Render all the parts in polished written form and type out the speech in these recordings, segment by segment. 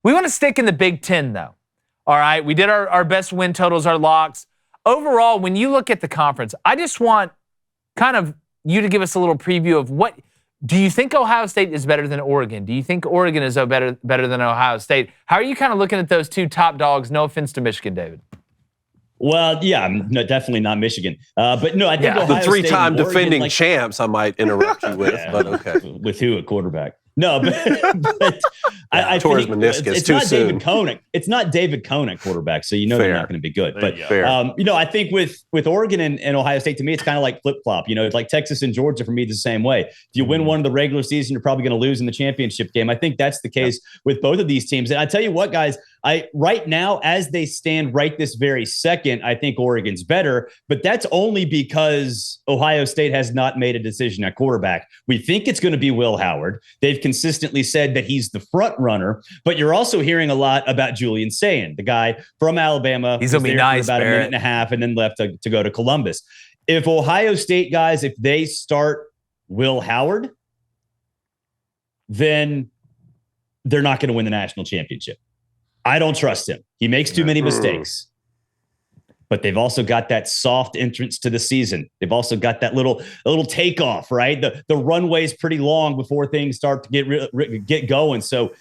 We want to stick in the Big Ten, though. All right, we did our best win totals, our locks. Overall, when you look at the conference, I just want kind of you to give us a little preview of what do you think Ohio State is better than Oregon? Do you think Oregon is better than Ohio State? How are you kind of looking at those two top dogs? No offense to Michigan, David. Well, yeah, no, definitely not Michigan. But no, I think Ohio the three-time State and Oregon, defending champs I might interrupt you with, but okay. With who at quarterback? No, but I tore his think meniscus it's too not soon. David Koenig. It's not David Koenig quarterback, so you know they're not going to be good. But I think with Oregon and Ohio State, to me, it's kind of like flip-flop. It's like Texas and Georgia for me the same way. If you win one in the regular season, you're probably going to lose in the championship game. I think that's the case with both of these teams. And I tell you what, guys, right now, as they stand right this very second, I think Oregon's better, but that's only because Ohio State has not made a decision at quarterback. We think it's going to be Will Howard. They've consistently said that he's the front runner, but you're also hearing a lot about Julian Sayin, the guy from Alabama. He's going to be nice, for about a minute and a half and then left to go to Columbus. If Ohio State guys, if they start Will Howard, then they're not going to win the national championship. I don't trust him. He makes too many mistakes. But they've also got that soft entrance to the season. They've also got that little takeoff, right? The runway's pretty long before things start to get going. So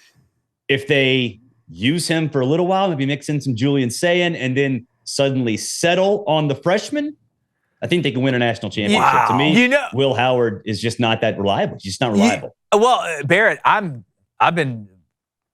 if they use him for a little while, maybe mix in some Julian Sayin, and then suddenly settle on the freshman, I think they can win a national championship. Wow. To me, Will Howard is just not that reliable. He's just not reliable. Well, Barrett, I've been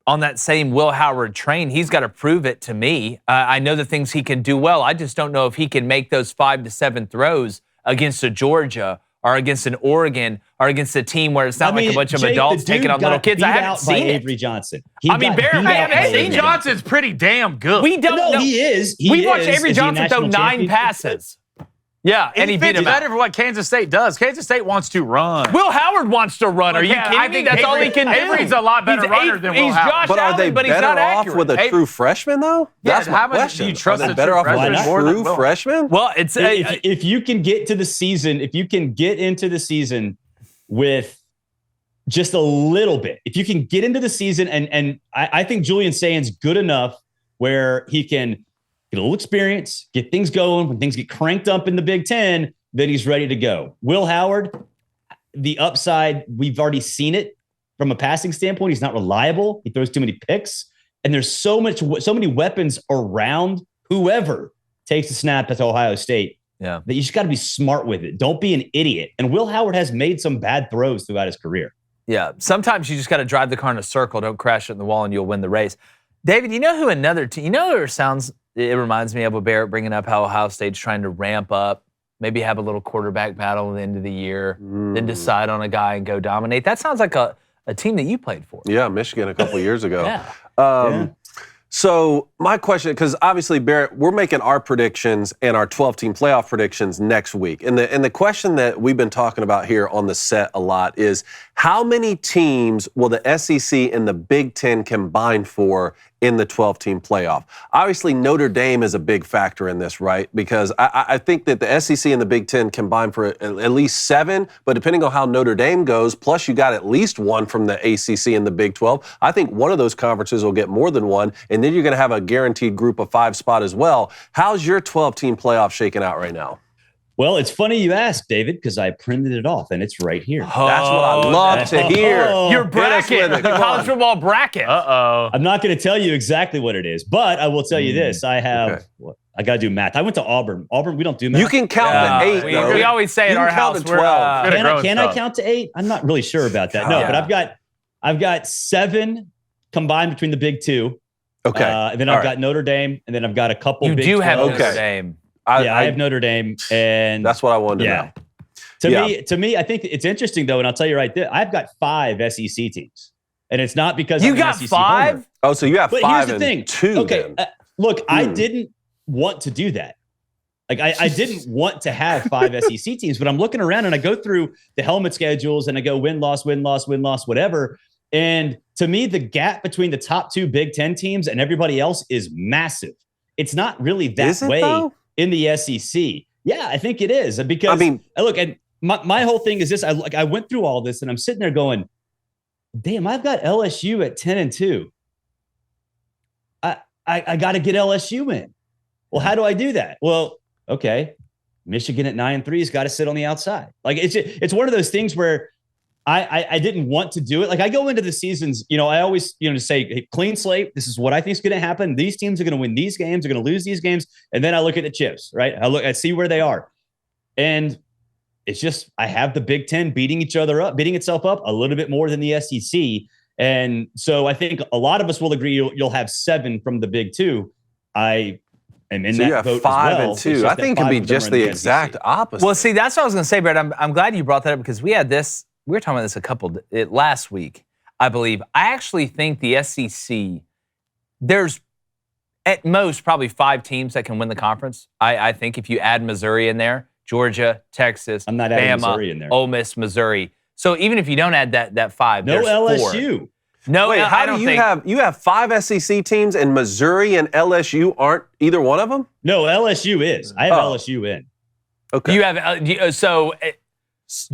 on that same Will Howard train. He's got to prove it to me. I know the things he can do well. I just don't know if he can make those 5 to 7 throws against a Georgia or against an Oregon or against a team where it's not like a bunch of adults taking on little kids. I haven't seen it. Avery Johnson. Barrett, Avery Johnson's pretty damn good. We don't know. He is. We watched Avery Johnson throw 9 passes. Yeah, and he beat him better for what Kansas State does. Kansas State wants to run. Will Howard wants to run. Are you kidding me? I think that's all he can do. Avery's a lot better runner than Will Howard. But are they better off with a true freshman, though? That's my question. Do you trust are they better off with a true freshman? Well, it's if you can get to the season, if you can get into the season with just a little bit, if you can get into the season, and I think Julian Sayin's good enough where he can get a little experience, get things going. When things get cranked up in the Big Ten, then he's ready to go. Will Howard, the upside, we've already seen it from a passing standpoint. He's not reliable. He throws too many picks. And there's so many weapons around whoever takes a snap at Ohio State that you just got to be smart with it. Don't be an idiot. And Will Howard has made some bad throws throughout his career. Yeah, sometimes you just got to drive the car in a circle. Don't crash it in the wall and you'll win the race. David, you know who another team, it reminds me of what Barrett bringing up how Ohio State's trying to ramp up, maybe have a little quarterback battle at the end of the year, then decide on a guy and go dominate. That sounds like a team that you played for. Yeah, Michigan a couple years ago. So my question, because obviously, Barrett, we're making our predictions and our 12-team playoff predictions next week. And the question that we've been talking about here on the set a lot is how many teams will the SEC and the Big Ten combine for in the 12-team playoff? Obviously, Notre Dame is a big factor in this, right? Because I think that the SEC and the Big Ten combine for at least 7, but depending on how Notre Dame goes, plus you got at least 1 from the ACC and the Big 12, I think one of those conferences will get more than 1, and then you're going to have a guaranteed group of 5 spot as well. How's your 12-team playoff shaking out right now? Well, it's funny you asked, David, because I printed it off, and it's right here. That's what I love to hear. Your bracket, the college football bracket. I'm not going to tell you exactly what it is, but I will tell you this. I have, I got to do math. I went to Auburn. Auburn, we don't do math. You can count to 8. We always say at our house, 12. Can I count to 8? I'm not really sure about that. No, but I've got 7 combined between the Big 2. Okay. And then I've got Notre Dame, and then I've got a couple You Big do 12s. have Notre Dame. I have Notre Dame, and that's what I wanted to know. To me, I think it's interesting though, and I'll tell you right there, I've got 5 SEC teams, and it's not because you I'm got an SEC 5. homer. Oh, so you have 5 here's the thing. and 2. Okay, look, I didn't want to do that. Like I didn't want to have 5 SEC teams, but I'm looking around and I go through the helmet schedules and I go win, loss, whatever. And to me, the gap between the top 2 Big Ten teams and everybody else is massive. It's not really that way in the SEC. Yeah, I think it is. Because look, and my whole thing is this. I went through all this and I'm sitting there going, damn, I've got LSU at 10-2. I got to get LSU in. Well, how do I do that? Well, okay. Michigan at 9-3 has got to sit on the outside. Like it's one of those things where I didn't want to do it. Like I go into the seasons, I always, to say, hey, clean slate. This is what I think is going to happen. These teams are going to win these games. They're going to lose these games. And then I look at the chips, right? I see where they are. And it's just, I have the Big Ten beating itself up a little bit more than the SEC. And so I think a lot of us will agree you'll have 7 from the Big Two. I am in that vote 5 as well. and 2. I think it could be just the exact opposite. Well, see, that's what I was going to say, Brett. I'm glad you brought that up because we were talking about this last week, I believe. I actually think the SEC, there's at most probably 5 teams that can win the conference. I think if you add Missouri in there, Georgia, Texas, I'm not adding Bama, Missouri in there. Ole Miss, Missouri. So even if you don't add that 5, no there's LSU. 4. No, wait, I don't think you have 5 SEC teams and Missouri and LSU aren't either one of them? No, LSU is. I have LSU in. Okay. Do you have do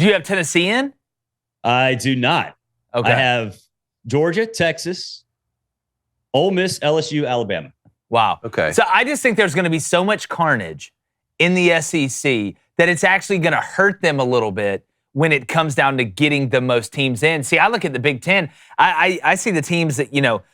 you have Tennessee in? I do not. Okay. I have Georgia, Texas, Ole Miss, LSU, Alabama. Wow. Okay. So I just think there's going to be so much carnage in the SEC that it's actually going to hurt them a little bit when it comes down to getting the most teams in. See, I look at the Big Ten. I see the teams that,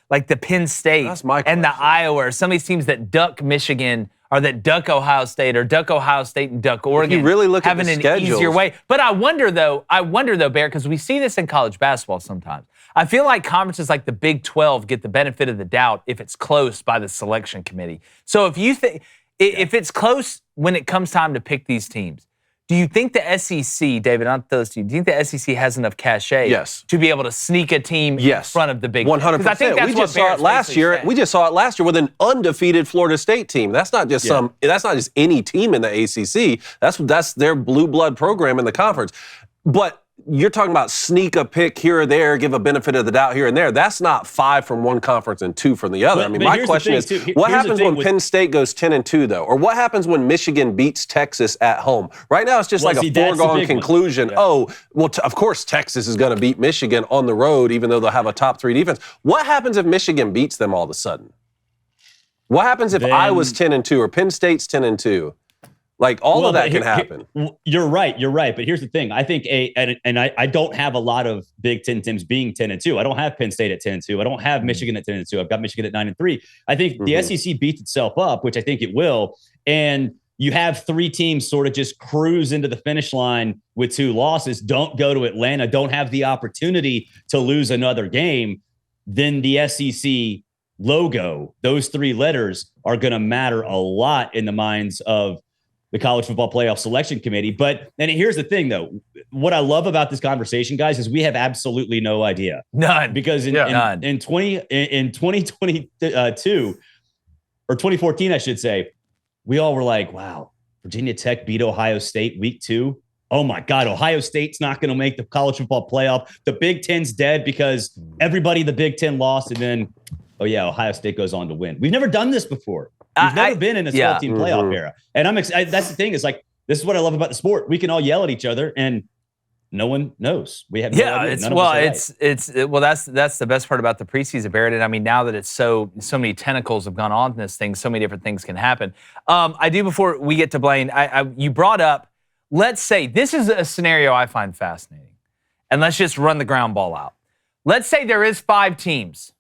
like the Penn State and the Iowa, or some of these teams that duck Michigan or that duck Ohio State or duck Ohio State and duck Oregon. You really look at having the an schedules. easier way. But I wonder though, Bear, because we see this in college basketball sometimes. I feel like conferences like the Big 12 get the benefit of the doubt if it's close by the selection committee. So if you think, if it's close when it comes time to pick these teams, do you think the SEC, David, I'll throw this to you, do you think the SEC has enough cachet to be able to sneak a team in front of the Big 100%. 10? 'Cause I think that's we just saw it last year. We just saw it last year with an undefeated Florida State team. That's not just that's not just any team in the ACC. That's their blue blood program in the conference. But you're talking about sneak a pick here or there, give a benefit of the doubt here and there. That's not 5 from one conference and 2 from the other. But, my question is, what happens when Penn State goes 10-2 though? Or what happens when Michigan beats Texas at home? Right now it's just like a foregone conclusion. Yeah. Of course Texas is going to beat Michigan on the road, even though they'll have a top 3 defense. What happens if Michigan beats them all of a sudden? What happens if Iowa's 10-2 or Penn State's 10-2? Like all of that can happen. You're right. But here's the thing. I think I don't have a lot of Big Ten teams being 10-2. I don't have Penn State at 10-2. I don't have Michigan at 10-2. I've got Michigan at 9-3. I think the SEC beats itself up, which I think it will. And you have 3 teams sort of just cruise into the finish line with 2 losses. Don't go to Atlanta. Don't have the opportunity to lose another game. Then the SEC logo, those 3 letters are going to matter a lot in the minds of the College Football Playoff Selection Committee. And here's the thing, though. What I love about this conversation, guys, is we have absolutely no idea. None. Because in 2022, or 2014, I should say, we all were like, wow, Virginia Tech beat Ohio State week 2. Oh, my God, Ohio State's not going to make the College Football Playoff. The Big Ten's dead because everybody in the Big Ten lost. And then, Ohio State goes on to win. We've never done this before. We've never been in a 12-team playoff era. And I'm excited. That's the thing. Is like, this is what I love about the sport. We can all yell at each other and no one knows. We have no idea. That's the best part about the preseason, Barrett. And I mean, now that it's so many tentacles have gone on this thing, so many different things can happen. I do, before we get to Blaine, you brought up, let's say, this is a scenario I find fascinating. And let's just run the ground ball out. Let's say there is 5 teams,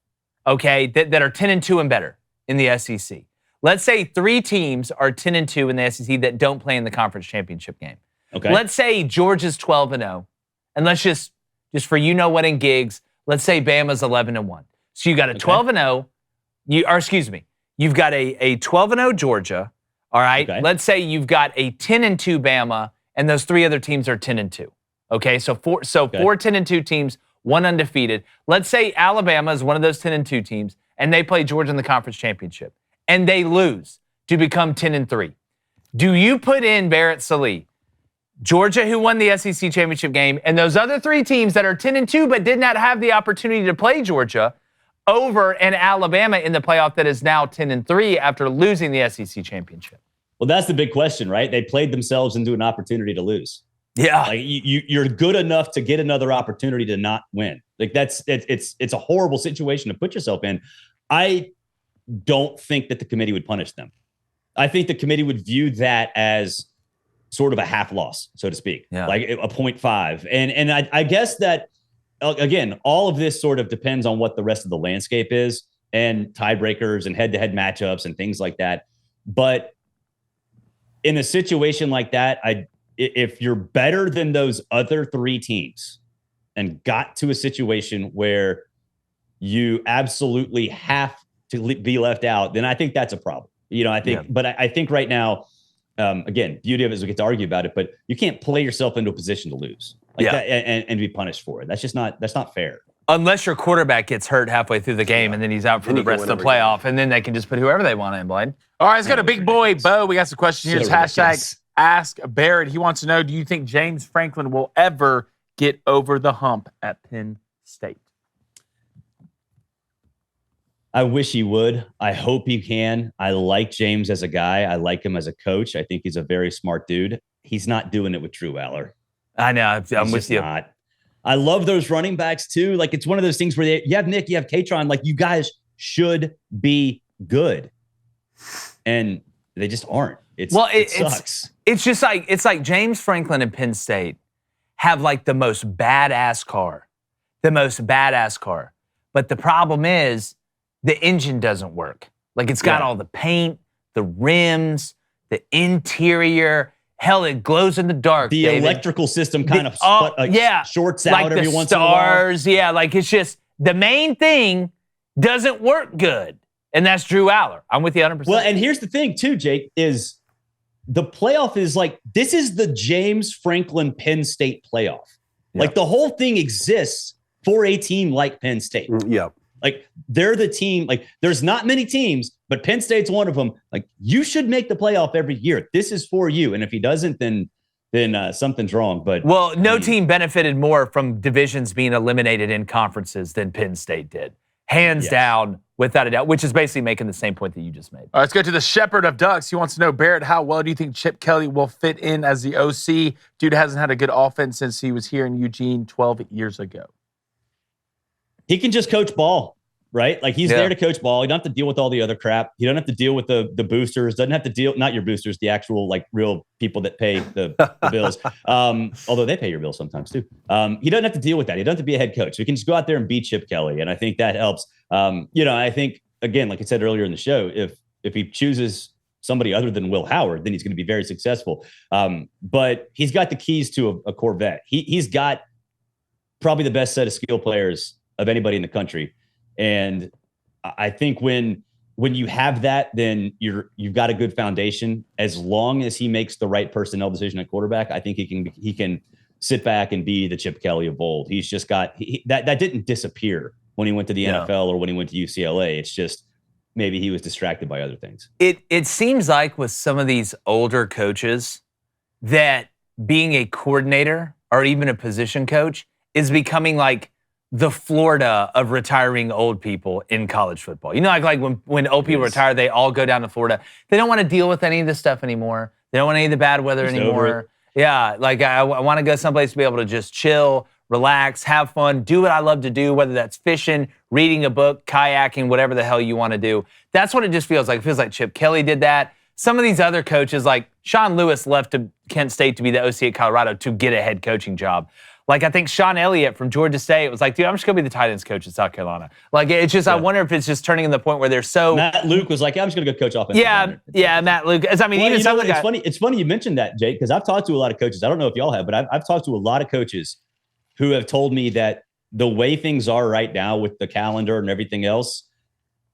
okay, that are 10-2 and better in the SEC. Let's say 3 teams are 10-2 in the SEC that don't play in the conference championship game. Okay. Let's say Georgia's 12-0, and let's just for what in gigs, let's say Bama's 11-1. So you got a 12-0. You've got a 12-0 Georgia. All right. Okay. Let's say you've got a 10-2 Bama, and those 3 other teams are 10-2. Okay. So 4 10-2 teams, 1 undefeated. Let's say Alabama is one of those 10-2 teams, and they play Georgia in the conference championship, and they lose to become 10-3. Do you put in, Barrett Sallee, Georgia, who won the SEC championship game, and those other 3 teams that are 10-2 but did not have the opportunity to play Georgia, over an Alabama in the playoff that is now 10-3 after losing the SEC championship? Well, that's the big question, right? They played themselves into an opportunity to lose. Yeah, like you're good enough to get another opportunity to not win. Like it's a horrible situation to put yourself in. I don't think that the committee would punish them. I think the committee would view that as sort of a half loss, so to speak, like a 0.5. And I guess that, again, all of this sort of depends on what the rest of the landscape is and tiebreakers and head-to-head matchups and things like that. But in a situation like that, if you're better than those other 3 teams and got to a situation where you absolutely have to be left out, then I think that's a problem. I think, but I think right now, again, beauty of it is we get to argue about it, but you can't play yourself into a position to lose that and be punished for it. That's not fair. Unless your quarterback gets hurt halfway through the game and then he's out for the rest of the playoff, and then they can just put whoever they want in, Blaine. All right, let's go to Big Boy Bo. We got some questions here. It's hashtag Ask Barrett. He wants to know, do you think James Franklin will ever get over the hump at Penn State? I wish he would. I hope he can. I like James as a guy. I like him as a coach. I think he's a very smart dude. He's not doing it with Drew Aller. I know. I'm with you. Not. I love those running backs too. Like, it's one of those things where you have Nick, you have Katron. Like, you guys should be good, and they just aren't. It sucks. It's just like, it's like James Franklin and Penn State have like the most badass car, But the problem is, the engine doesn't work. Like, it's got all the paint, the rims, the interior. Hell, it glows in the dark. The electrical system kind of shorts out every once in a while. Stars, like, it's just, the main thing doesn't work good. And that's Drew Aller. I'm with you 100%. Well, and here's the thing too, Jake, is the playoff is like, this is the James Franklin Penn State playoff. Like, the whole thing exists for a team like Penn State. Yeah. Like, they're the team. Like, there's not many teams, but Penn State's one of them. Like, you should make the playoff every year. This is for you. And if he doesn't, then something's wrong. But no team benefited more from divisions being eliminated in conferences than Penn State did. Hands down, without a doubt, which is basically making the same point that you just made. All right, let's go to the Shepherd of Ducks. He wants to know, Barrett, how well do you think Chip Kelly will fit in as the OC? Dude hasn't had a good offense since he was here in Eugene 12 years ago. He can just coach ball, right? Like, he's there to coach ball. He don't have to deal with all the other crap. He don't have to deal with the boosters. Doesn't have to deal, not your boosters, the actual, like, real people that pay the bills. Although they pay your bills sometimes too. He doesn't have to deal with that. He doesn't have to be a head coach. So he can just go out there and beat Chip Kelly. And I think that helps. I think, again, like I said earlier in the show, if he chooses somebody other than Will Howard, then he's going to be very successful. But he's got the keys to a Corvette. He's got probably the best set of skill players of anybody in the country. And I think when you have that, then you've got a good foundation. As long as he makes the right personnel decision at quarterback, I think he can sit back and be the Chip Kelly of old. He's just got that didn't disappear when he went to the NFL or when he went to UCLA. It's just maybe he was distracted by other things. It seems like with some of these older coaches that being a coordinator or even a position coach is becoming like the Florida of retiring old people in college football. You know, like when old people retire, they all go down to Florida. They don't want to deal with any of this stuff anymore. They don't want any of the bad weather anymore. Yeah, like I want to go someplace to be able to just chill, relax, have fun, do what I love to do, whether that's fishing, reading a book, kayaking, whatever the hell you want to do. That's what it just feels like. It feels like Chip Kelly did that. Some of these other coaches, like Sean Lewis left to Kent State to be the OC at Colorado to get a head coaching job. Like, I think Sean Elliott from Georgia State was like, dude, I'm just going to be the tight ends coach at South Carolina. Like, it's just, I wonder if it's just turning in the point where they're so... Matt Luke was like, I'm just going to go coach offense. Yeah, Matt Luke. I mean, even some of the guys... It's funny you mentioned that, Jake, because I've talked to a lot of coaches. I don't know if y'all have, but I've talked to a lot of coaches who have told me that the way things are right now with the calendar and everything else,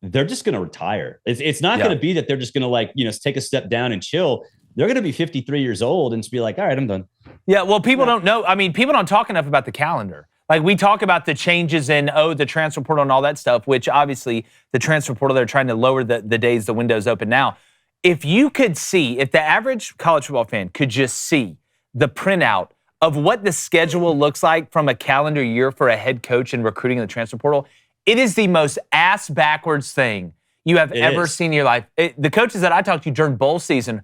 they're just going to retire. It's not going to be that they're just going to, take a step down and chill. They're going to be 53 years old and just be like, all right, I'm done. Yeah, well, people don't know. I mean, people don't talk enough about the calendar. Like, we talk about the changes in, the transfer portal and all that stuff, which obviously the transfer portal, they're trying to lower the days the window's open now. If you could see, if the average college football fan could just see the printout of what the schedule looks like from a calendar year for a head coach and recruiting in the transfer portal, it is the most ass-backwards thing you have ever seen in your life. The coaches that I talked to during bowl season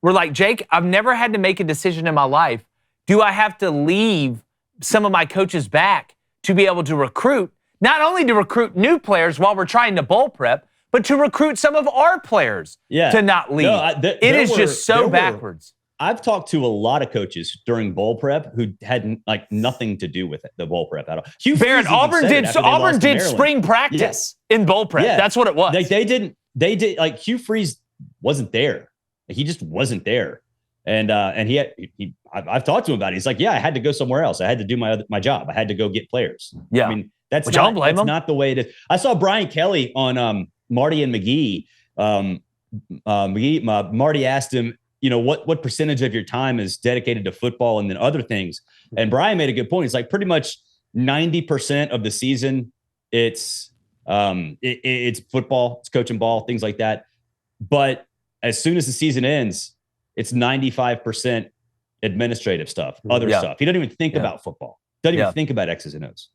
were like, Jake, I've never had to make a decision in my life. Do I have to leave some of my coaches back to be able to recruit, not only to recruit new players while we're trying to bowl prep, but to recruit some of our players to not leave. No, it is just so backwards. I've talked to a lot of coaches during bowl prep who had like nothing to do with it, the bowl prep at all. Hugh Barrett, Auburn did spring practice in bowl prep. Yeah. That's what it was. They did like Hugh Freeze wasn't there. He just wasn't there. And I've talked to him about it. He's like, yeah, I had to go somewhere else. I had to do my job. I had to go get players. Yeah. I mean, that's not the way it is. I saw Brian Kelly on Marty and McGee. Marty asked him, what percentage of your time is dedicated to football and then other things? And Brian made a good point. He's like, pretty much 90% of the season, it's football, it's coaching ball, things like that. But as soon as the season ends, it's 95% administrative stuff, other stuff. He doesn't even think about football. Doesn't even think about X's and O's.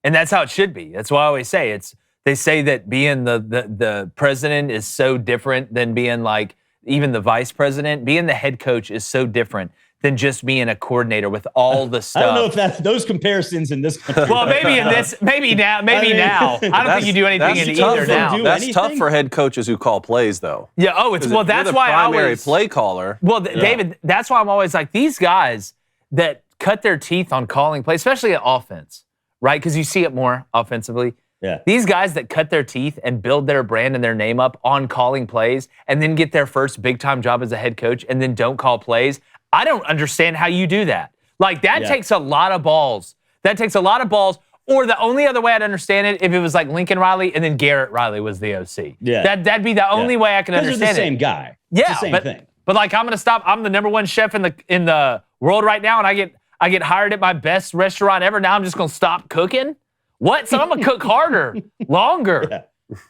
And that's how it should be. That's why I always say they say that being the president is so different than being like even the vice president. Being the head coach is so different than just being a coordinator with all the stuff. I don't know if those comparisons in this country. Well, maybe now. I don't think you do anything in either now. That's tough for head coaches who call plays, though. Yeah. Oh, that's why I primary play caller. Well, David, that's why I'm always like these guys that cut their teeth on calling plays, especially at offense, right? Because you see it more offensively. Yeah. These guys that cut their teeth and build their brand and their name up on calling plays and then get their first big-time job as a head coach and then don't call plays, I don't understand how you do that. Like, that takes a lot of balls. That takes a lot of balls. Or the only other way I'd understand it, if it was like Lincoln Riley and then Garrett Riley was the OC. Yeah. That'd be the only way I can understand it. They're the same guy. Yeah, it's the same thing. But like, I'm going to stop. I'm the number one chef in the world right now, and I get hired at my best restaurant ever. Now I'm just going to stop cooking? What? So I'm going to cook harder, longer. Yeah.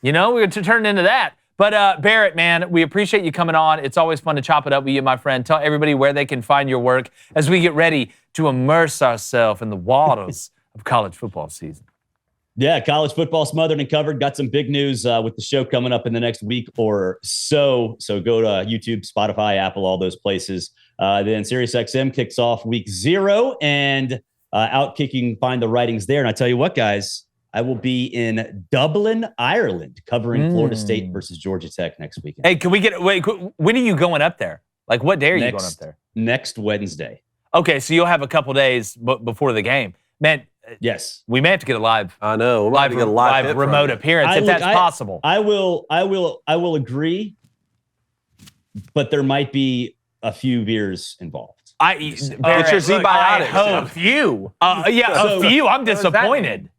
We're going to turn into that. But Barrett, man, we appreciate you coming on. It's always fun to chop it up with you, my friend. Tell everybody where they can find your work as we get ready to immerse ourselves in the waters of college football season. Yeah, college football smothered and covered. Got some big news with the show coming up in the next week or so. So go to YouTube, Spotify, Apple, all those places. Then SiriusXM kicks off week 0 and Outkicking Find the Writings there. And I tell you what, guys, I will be in Dublin, Ireland, covering Florida State versus Georgia Tech next weekend. Hey, when are you going up there? Like, what day are you going up there? Next Wednesday. Okay, so you'll have a couple days before the game. Man, yes. We may have to get a live. I know. We'll have to get a live remote appearance if that's possible. I will agree, but there might be a few beers involved. It's your Z-Biotics. A few. A few. I'm disappointed.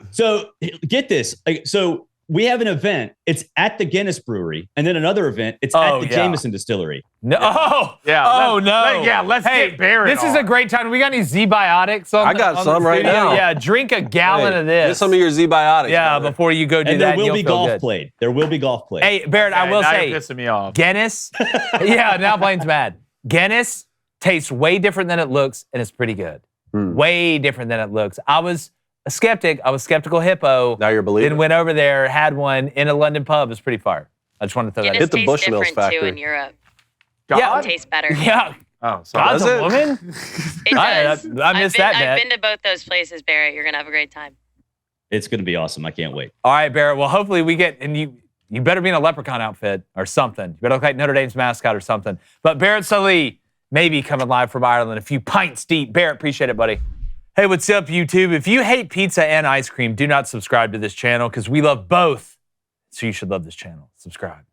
So get this. So we have an event. It's at the Guinness Brewery, and then another event. It's at the Jameson Distillery. No. Let's get Barrett. This is a great time. We got any Z-Biotics on? I got some right now. Yeah, drink a gallon of this. Get some of your Z-Biotics. Yeah, brother. Before you go do and that. There will be golf played. There will be golf played. Hey, Barrett, I will say, you're pissing me off. Guinness. Now Blaine's mad. Guinness tastes way different than it looks, and it's pretty good. Way different than it looks. I was a skeptic. I was skeptical hippo. Now you're believing. Then went over there, had one in a London pub. It's pretty fire. I just wanted to throw that in. Hit the Bushmills factory. Too in Europe. God? It tastes better. Yeah. Oh, sorry. God's a woman? It does. I missed that bet. I've been to both those places, Barrett. You're going to have a great time. It's going to be awesome. I can't wait. All right, Barrett. Well, hopefully we get, and you better be in a leprechaun outfit or something. You better look like Notre Dame's mascot or something. But Barrett Sallee may be coming live from Ireland a few pints deep. Barrett, appreciate it, buddy. Hey, what's up, YouTube? If you hate pizza and ice cream, do not subscribe to this channel because we love both. So you should love this channel. Subscribe.